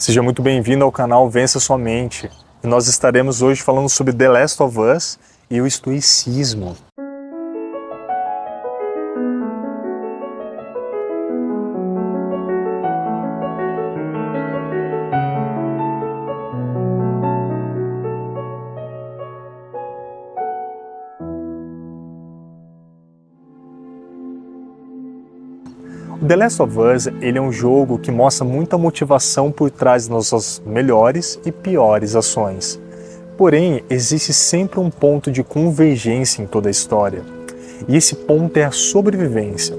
Seja muito bem-vindo ao canal Vença Sua Mente. E nós estaremos hoje falando sobre The Last of Us e o estoicismo. The Last of Us, ele é um jogo que mostra muita motivação por trás das nossas melhores e piores ações. Porém, existe sempre um ponto de convergência em toda a história. E esse ponto é a sobrevivência.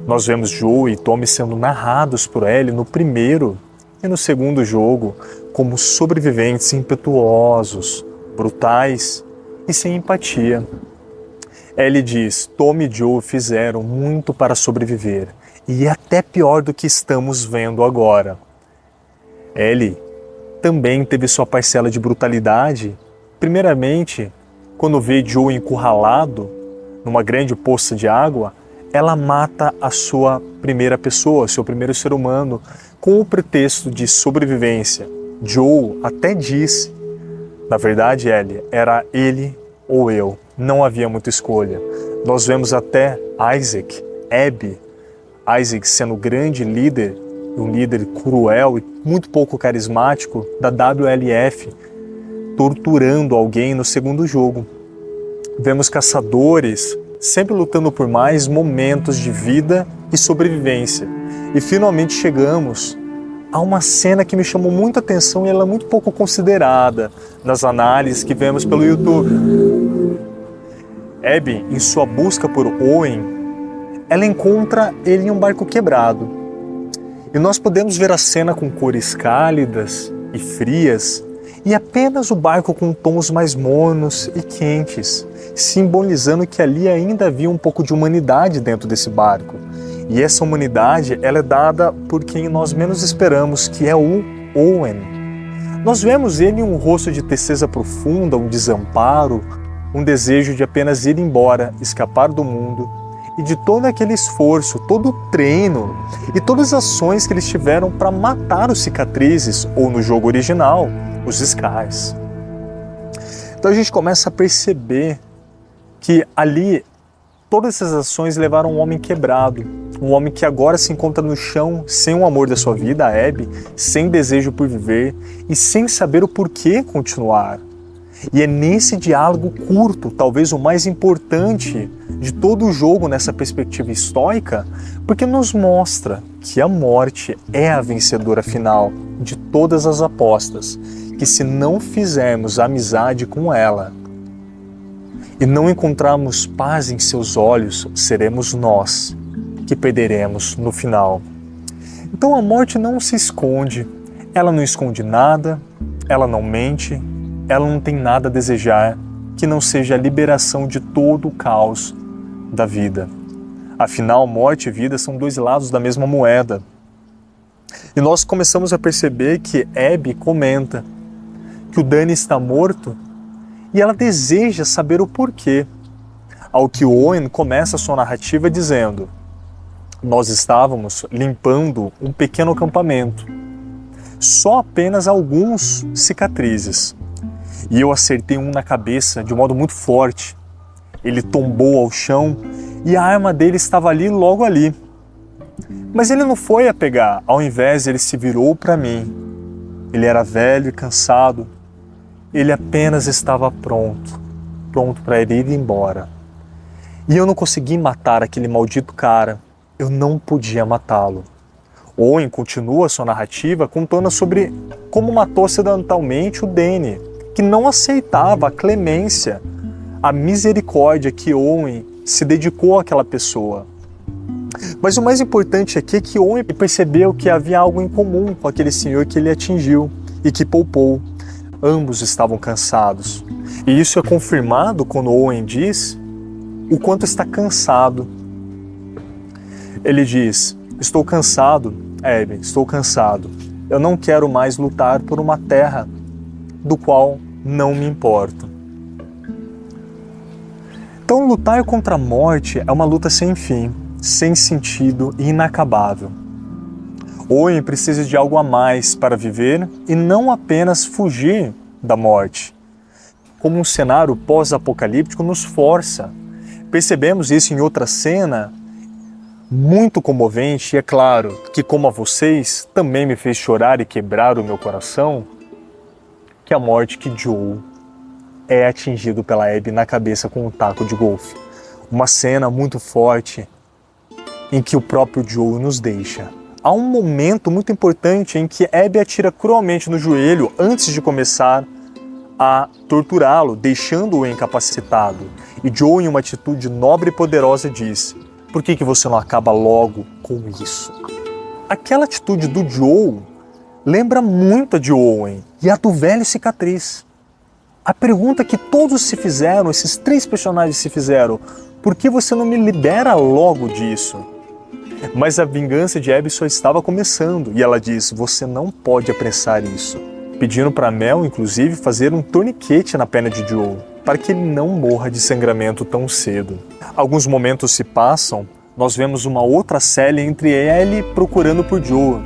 Nós vemos Joel e Tommy sendo narrados por Ellie no primeiro e no segundo jogo como sobreviventes impetuosos, brutais e sem empatia. Ellie diz: Tommy e Joel fizeram muito para sobreviver. E é até pior do que estamos vendo agora. Ellie também teve sua parcela de brutalidade, primeiramente, quando vê Joel encurralado numa grande poça de água, ela mata a sua primeira pessoa, seu primeiro ser humano, com o pretexto de sobrevivência. Joel até disse, na verdade, Ellie, era ele ou eu, não havia muita escolha. Nós vemos até Abby, Isaac sendo o grande líder, um líder cruel e muito pouco carismático da WLF, torturando alguém no segundo jogo. Vemos caçadores sempre lutando por mais momentos de vida e sobrevivência. E finalmente chegamos a uma cena que me chamou muita atenção e ela é muito pouco considerada nas análises que vemos pelo YouTube. Abby, em sua busca por Owen, ela encontra ele em um barco quebrado. E nós podemos ver a cena com cores cálidas e frias e apenas o barco com tons mais mornos e quentes, simbolizando que ali ainda havia um pouco de humanidade dentro desse barco. E essa humanidade, ela é dada por quem nós menos esperamos, que é o Owen. Nós vemos ele em um rosto de tristeza profunda, um desamparo, um desejo de apenas ir embora, escapar do mundo, e de todo aquele esforço, todo o treino e todas as ações que eles tiveram para matar os cicatrizes, ou no jogo original, os Scars. Então a gente começa a perceber que ali todas essas ações levaram um homem quebrado, um homem que agora se encontra no chão sem o amor da sua vida, a Abby, sem desejo por viver e sem saber o porquê continuar. E é nesse diálogo curto, talvez o mais importante de todo o jogo nessa perspectiva estoica, porque nos mostra que a morte é a vencedora final de todas as apostas, que se não fizermos amizade com ela e não encontrarmos paz em seus olhos, seremos nós que perderemos no final. Então a morte não se esconde, ela não esconde nada, ela não mente, ela não tem nada a desejar que não seja a liberação de todo o caos da vida. Afinal, morte e vida são dois lados da mesma moeda. E nós começamos a perceber que Abby comenta que o Danny está morto e ela deseja saber o porquê. Ao que Owen começa a sua narrativa dizendo: nós estávamos limpando um pequeno acampamento, só apenas alguns cicatrizes. E eu acertei um na cabeça de um modo muito forte. Ele tombou ao chão e a arma dele estava ali, logo ali. Mas ele não foi a pegar, ao invés ele se virou para mim. Ele era velho e cansado. Ele apenas estava pronto para ele ir embora. E eu não consegui matar aquele maldito cara. Eu não podia matá-lo. Owen continua sua narrativa contando sobre como matou acidentalmente o Danny, que não aceitava a clemência, a misericórdia que Owen se dedicou àquela pessoa. Mas o mais importante aqui é que Owen percebeu que havia algo em comum com aquele senhor que ele atingiu e que poupou. Ambos estavam cansados. E isso é confirmado quando Owen diz o quanto está cansado. Ele diz: estou cansado, Abby, estou cansado. Eu não quero mais lutar por uma terra do qual não me importo. Então lutar contra a morte é uma luta sem fim, sem sentido e inacabável. Owen precisa de algo a mais para viver e não apenas fugir da morte. Como um cenário pós-apocalíptico nos força. Percebemos isso em outra cena muito comovente, e é claro que, como a vocês, também me fez chorar e quebrar o meu coração, que a morte que Joel é atingido pela Abby na cabeça com um taco de golfe. Uma cena muito forte em que o próprio Joel nos deixa. Há um momento muito importante em que Abby atira cruelmente no joelho antes de começar a torturá-lo, deixando-o incapacitado. E Joel, em uma atitude nobre e poderosa, diz: por que você não acaba logo com isso? Aquela atitude do Joel lembra muito a de Owen e a do velho cicatriz. A pergunta que todos se fizeram, esses 3 personagens se fizeram: por que você não me libera logo disso? Mas a vingança de Abby só estava começando, e ela diz: você não pode apressar isso. Pedindo para Mel, inclusive, fazer um torniquete na perna de Joel, para que ele não morra de sangramento tão cedo. Alguns momentos se passam, nós vemos uma outra cela entre Ellie procurando por Joel,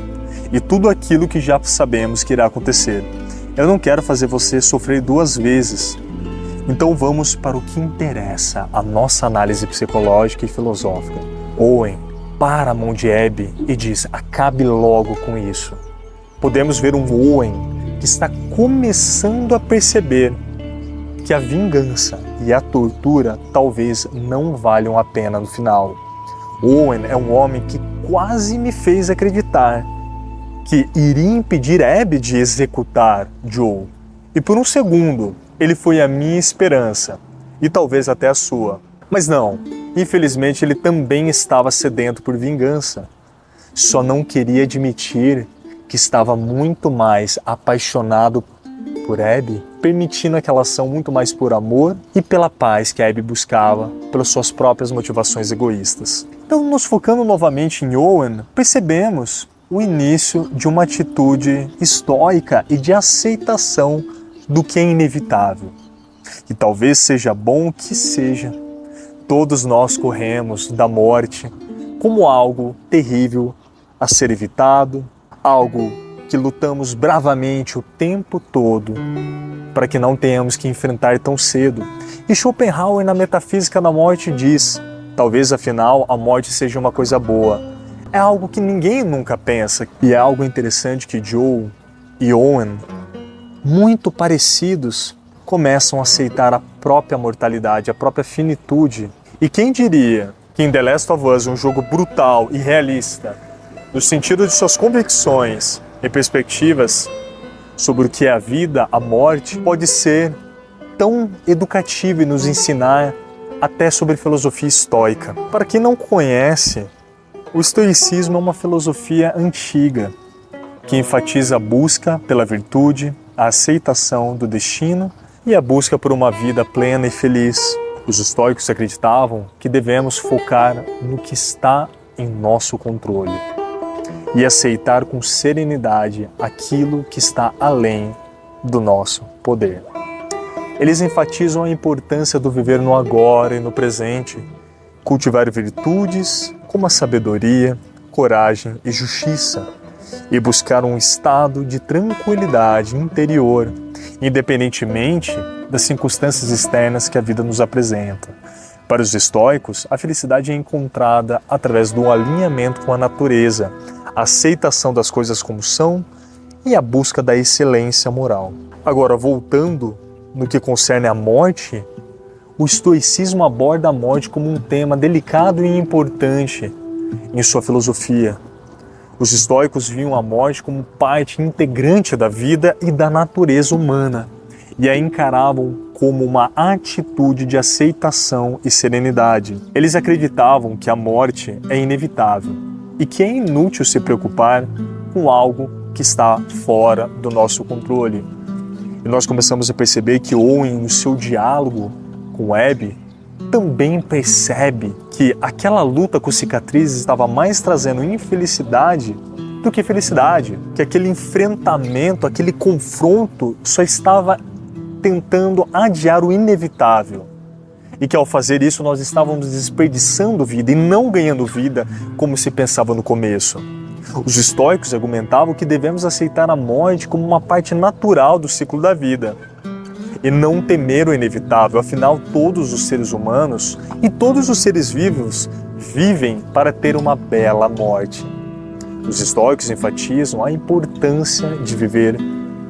e tudo aquilo que já sabemos que irá acontecer. Eu não quero fazer você sofrer 2 vezes. Então vamos para o que interessa, a nossa análise psicológica e filosófica. Owen para a mão de Abby e diz: acabe logo com isso. Podemos ver um Owen que está começando a perceber que a vingança e a tortura talvez não valham a pena no final. Owen é um homem que quase me fez acreditar que iria impedir Abby de executar Joel. E por um segundo, ele foi a minha esperança, e talvez até a sua. Mas não, infelizmente ele também estava sedento por vingança. Só não queria admitir que estava muito mais apaixonado por Abby, permitindo aquela ação muito mais por amor e pela paz que a Abby buscava, pelas suas próprias motivações egoístas. Então, nos focando novamente em Owen, percebemos o início de uma atitude estoica e de aceitação do que é inevitável. E talvez seja bom que seja. Todos nós corremos da morte como algo terrível a ser evitado, algo que lutamos bravamente o tempo todo para que não tenhamos que enfrentar tão cedo. E Schopenhauer, na Metafísica da Morte, diz: talvez afinal a morte seja uma coisa boa. É algo que ninguém nunca pensa. E é algo interessante que Joel e Owen, muito parecidos, começam a aceitar a própria mortalidade, a própria finitude. E quem diria que em The Last of Us, um jogo brutal e realista, no sentido de suas convicções e perspectivas sobre o que é a vida, a morte, pode ser tão educativo e nos ensinar até sobre filosofia estoica. Para quem não conhece, o estoicismo é uma filosofia antiga que enfatiza a busca pela virtude, a aceitação do destino e a busca por uma vida plena e feliz. Os estoicos acreditavam que devemos focar no que está em nosso controle e aceitar com serenidade aquilo que está além do nosso poder. Eles enfatizam a importância do viver no agora e no presente, cultivar virtudes como a sabedoria, coragem e justiça, e buscar um estado de tranquilidade interior, independentemente das circunstâncias externas que a vida nos apresenta. Para os estoicos, a felicidade é encontrada através do alinhamento com a natureza, a aceitação das coisas como são e a busca da excelência moral. Agora, voltando no que concerne à morte, o estoicismo aborda a morte como um tema delicado e importante em sua filosofia. Os estoicos viam a morte como parte integrante da vida e da natureza humana e a encaravam como uma atitude de aceitação e serenidade. Eles acreditavam que a morte é inevitável e que é inútil se preocupar com algo que está fora do nosso controle. E nós começamos a perceber que Owen, no seu diálogo com Abby, também percebe que aquela luta com cicatrizes estava mais trazendo infelicidade do que felicidade, que aquele enfrentamento, aquele confronto só estava tentando adiar o inevitável. E que ao fazer isso nós estávamos desperdiçando vida e não ganhando vida como se pensava no começo. Os estoicos argumentavam que devemos aceitar a morte como uma parte natural do ciclo da vida e não temer o inevitável, afinal todos os seres humanos e todos os seres vivos vivem para ter uma bela morte. Os estoicos enfatizam a importância de viver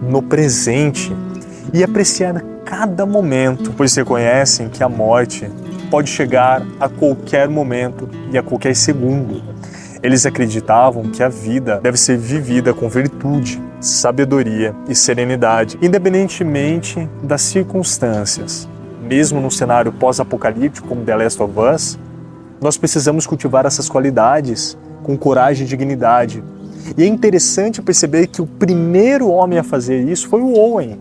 no presente e apreciar cada momento, pois reconhecem que a morte pode chegar a qualquer momento e a qualquer segundo. Eles acreditavam que a vida deve ser vivida com virtude, sabedoria e serenidade, independentemente das circunstâncias. Mesmo num cenário pós-apocalíptico como The Last of Us, nós precisamos cultivar essas qualidades com coragem e dignidade. E é interessante perceber que o primeiro homem a fazer isso foi o Owen,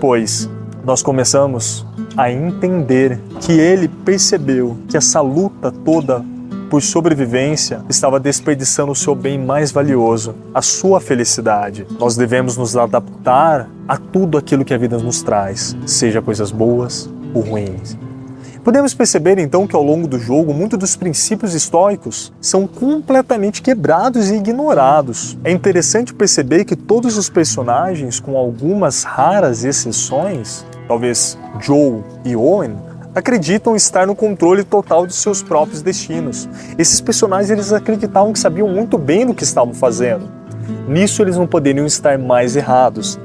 pois nós começamos a entender que ele percebeu que essa luta toda por sobrevivência estava desperdiçando o seu bem mais valioso, a sua felicidade. Nós devemos nos adaptar a tudo aquilo que a vida nos traz, seja coisas boas ou ruins. Podemos perceber então que ao longo do jogo, muitos dos princípios estoicos são completamente quebrados e ignorados. É interessante perceber que todos os personagens, com algumas raras exceções, talvez Joel e Owen, acreditam estar no controle total de seus próprios destinos. Esses personagens eles acreditavam que sabiam muito bem do que estavam fazendo. Nisso eles não poderiam estar mais errados.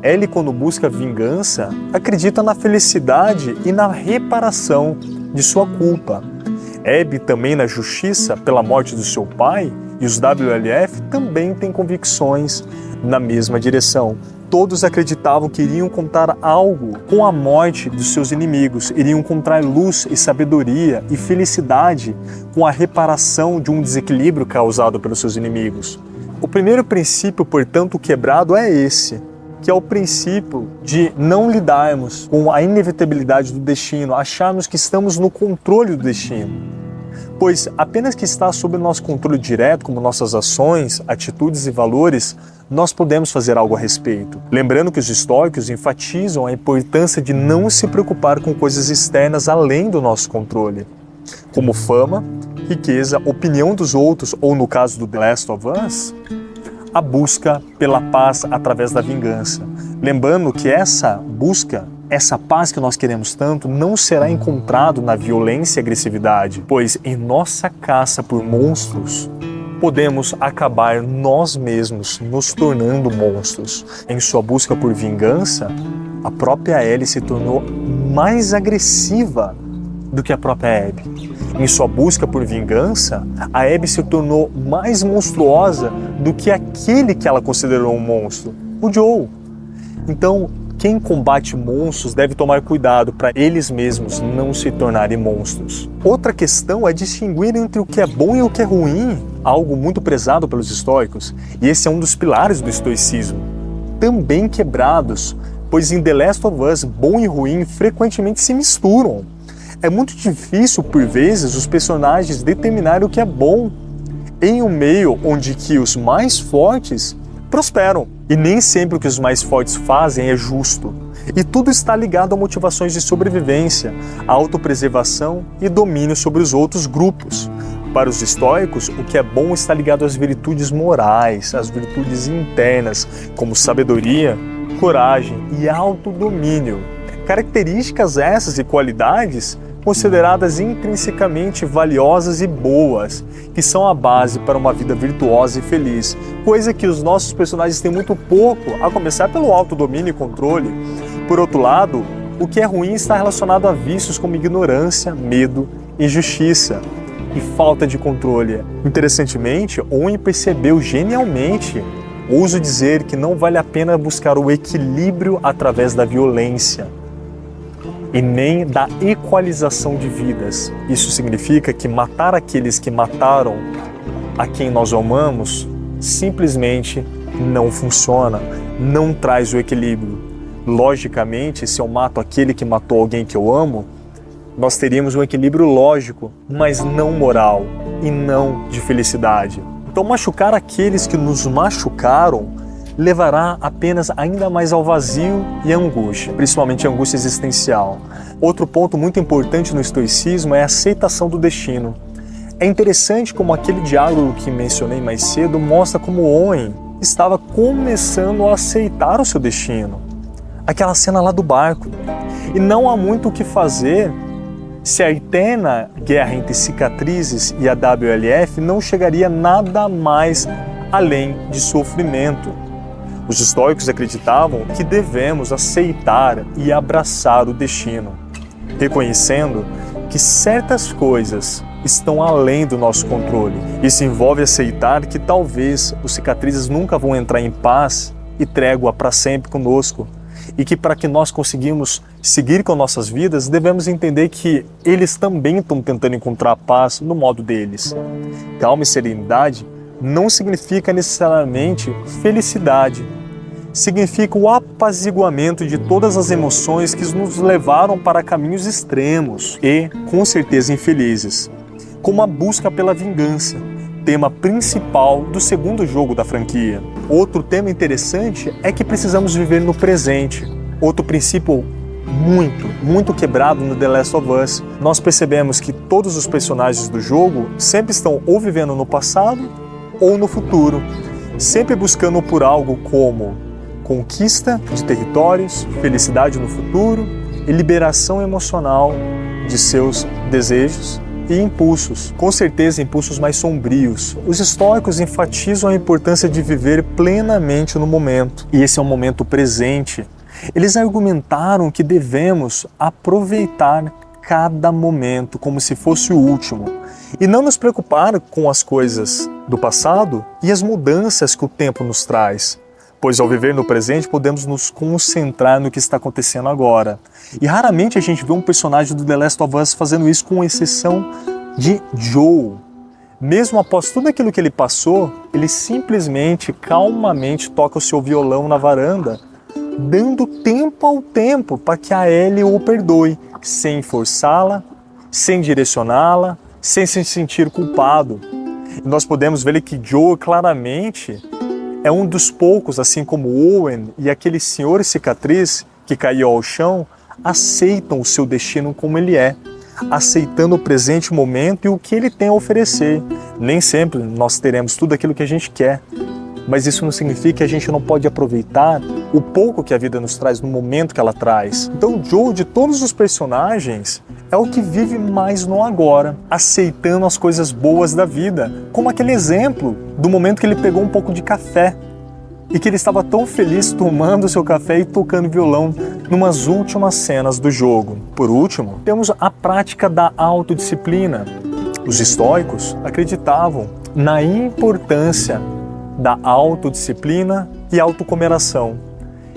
Ellie, quando busca vingança, acredita na felicidade e na reparação de sua culpa. Abby também na justiça pela morte do seu pai, e os WLF também têm convicções na mesma direção. Todos acreditavam que iriam contar algo com a morte dos seus inimigos, iriam encontrar luz e sabedoria e felicidade com a reparação de um desequilíbrio causado pelos seus inimigos. O primeiro princípio, portanto, quebrado é esse, que é o princípio de não lidarmos com a inevitabilidade do destino, acharmos que estamos no controle do destino. Pois apenas que está sob o nosso controle direto, como nossas ações, atitudes e valores, nós podemos fazer algo a respeito. Lembrando que os estoicos enfatizam a importância de não se preocupar com coisas externas além do nosso controle, como fama, riqueza, opinião dos outros, ou no caso do The Last of Us, a busca pela paz através da vingança. Lembrando que essa busca, essa paz que nós queremos tanto, não será encontrado na violência e agressividade, pois em nossa caça por monstros, podemos acabar nós mesmos nos tornando monstros. Em sua busca por vingança, a própria Ellie se tornou mais agressiva do que a própria Abby. Em sua busca por vingança, a Abby se tornou mais monstruosa do que aquele que ela considerou um monstro, o Joel. Então, quem combate monstros deve tomar cuidado para eles mesmos não se tornarem monstros. Outra questão é distinguir entre o que é bom e o que é ruim, algo muito prezado pelos estoicos, e esse é um dos pilares do estoicismo. Também quebrados, pois em The Last of Us, bom e ruim frequentemente se misturam. É muito difícil, por vezes, os personagens determinarem o que é bom em um meio onde que os mais fortes prosperam. E nem sempre o que os mais fortes fazem é justo. E tudo está ligado a motivações de sobrevivência, autopreservação e domínio sobre os outros grupos. Para os estoicos, o que é bom está ligado às virtudes morais, às virtudes internas, como sabedoria, coragem e autodomínio. Características essas e qualidades consideradas intrinsecamente valiosas e boas, que são a base para uma vida virtuosa e feliz, coisa que os nossos personagens têm muito pouco, a começar pelo autodomínio e controle. Por outro lado, o que é ruim está relacionado a vícios como ignorância, medo, injustiça e falta de controle. Interessantemente, Owen percebeu genialmente, ouso dizer, que não vale a pena buscar o equilíbrio através da violência e nem da equalização de vidas. Isso significa que matar aqueles que mataram a quem nós amamos simplesmente não funciona, não traz o equilíbrio. Logicamente, se eu mato aquele que matou alguém que eu amo, nós teríamos um equilíbrio lógico, mas não moral e não de felicidade. Então, machucar aqueles que nos machucaram levará apenas ainda mais ao vazio e à angústia, principalmente a angústia existencial. Outro ponto muito importante no estoicismo é a aceitação do destino. É interessante como aquele diálogo que mencionei mais cedo mostra como Owen estava começando a aceitar o seu destino. Aquela cena lá do barco. E não há muito o que fazer se a eterna guerra entre cicatrizes e a WLF não chegaria nada mais além de sofrimento. Os estoicos acreditavam que devemos aceitar e abraçar o destino, reconhecendo que certas coisas estão além do nosso controle. Isso envolve aceitar que talvez os cicatrizes nunca vão entrar em paz e trégua para sempre conosco, e que para que nós conseguimos seguir com nossas vidas, devemos entender que eles também estão tentando encontrar paz no modo deles. Calma e serenidade não significa necessariamente felicidade. Significa o apaziguamento de todas as emoções que nos levaram para caminhos extremos e, com certeza, infelizes, como a busca pela vingança, tema principal do segundo jogo da franquia. Outro tema interessante é que precisamos viver no presente. Outro princípio muito quebrado no The Last of Us. Nós percebemos que todos os personagens do jogo sempre estão ou vivendo no passado ou no futuro, sempre buscando por algo como conquista de territórios, felicidade no futuro e liberação emocional de seus desejos e impulsos, com certeza impulsos mais sombrios. Os estoicos enfatizam a importância de viver plenamente no momento, e esse é um momento presente. Eles argumentaram que devemos aproveitar cada momento como se fosse o último, e não nos preocupar com as coisas do passado e as mudanças que o tempo nos traz, pois ao viver no presente podemos nos concentrar no que está acontecendo agora. E raramente a gente vê um personagem do The Last of Us fazendo isso, com exceção de Joel. Mesmo após tudo aquilo que ele passou, ele simplesmente, calmamente toca o seu violão na varanda, dando tempo ao tempo para que a Ellie o perdoe, sem forçá-la, sem direcioná-la, sem se sentir culpado. E nós podemos ver que Joel claramente é um dos poucos, assim como Owen e aquele senhor cicatriz que caiu ao chão, aceitam o seu destino como ele é, aceitando o presente momento e o que ele tem a oferecer. Nem sempre nós teremos tudo aquilo que a gente quer, mas isso não significa que a gente não pode aproveitar o pouco que a vida nos traz no momento que ela traz. Então Joel, de todos os personagens, é o que vive mais no agora, aceitando as coisas boas da vida, como aquele exemplo do momento que ele pegou um pouco de café e que ele estava tão feliz tomando seu café e tocando violão numas últimas cenas do jogo. Por último, temos a prática da autodisciplina. Os estoicos acreditavam na importância da autodisciplina e autocooperação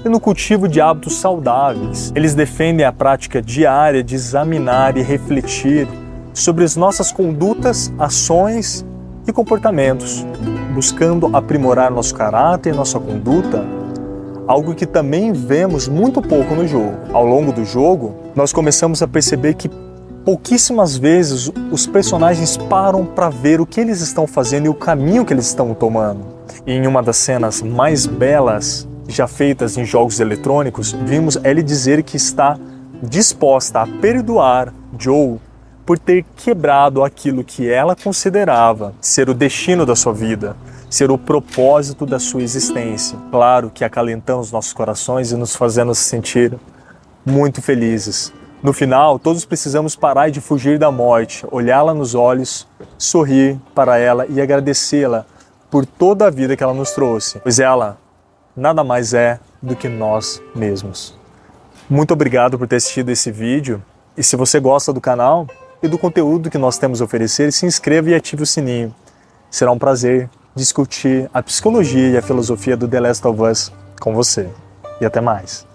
e no cultivo de hábitos saudáveis. Eles defendem a prática diária de examinar e refletir sobre as nossas condutas, ações e comportamentos, buscando aprimorar nosso caráter e nossa conduta, algo que também vemos muito pouco no jogo. Ao longo do jogo, nós começamos a perceber que pouquíssimas vezes os personagens param para ver o que eles estão fazendo e o caminho que eles estão tomando. E em uma das cenas mais belas já feitas em jogos eletrônicos, vimos Ellie dizer que está disposta a perdoar Joel por ter quebrado aquilo que ela considerava ser o destino da sua vida, ser o propósito da sua existência. Claro que acalentando os nossos corações e nos fazendo se sentir muito felizes. No final, todos precisamos parar de fugir da morte, olhá-la nos olhos, sorrir para ela e agradecê-la por toda a vida que ela nos trouxe, pois ela nada mais é do que nós mesmos. Muito obrigado por ter assistido esse vídeo, e se você gosta do canal e do conteúdo que nós temos a oferecer, se inscreva e ative o sininho. Será um prazer discutir a psicologia e a filosofia do The Last of Us com você. E até mais.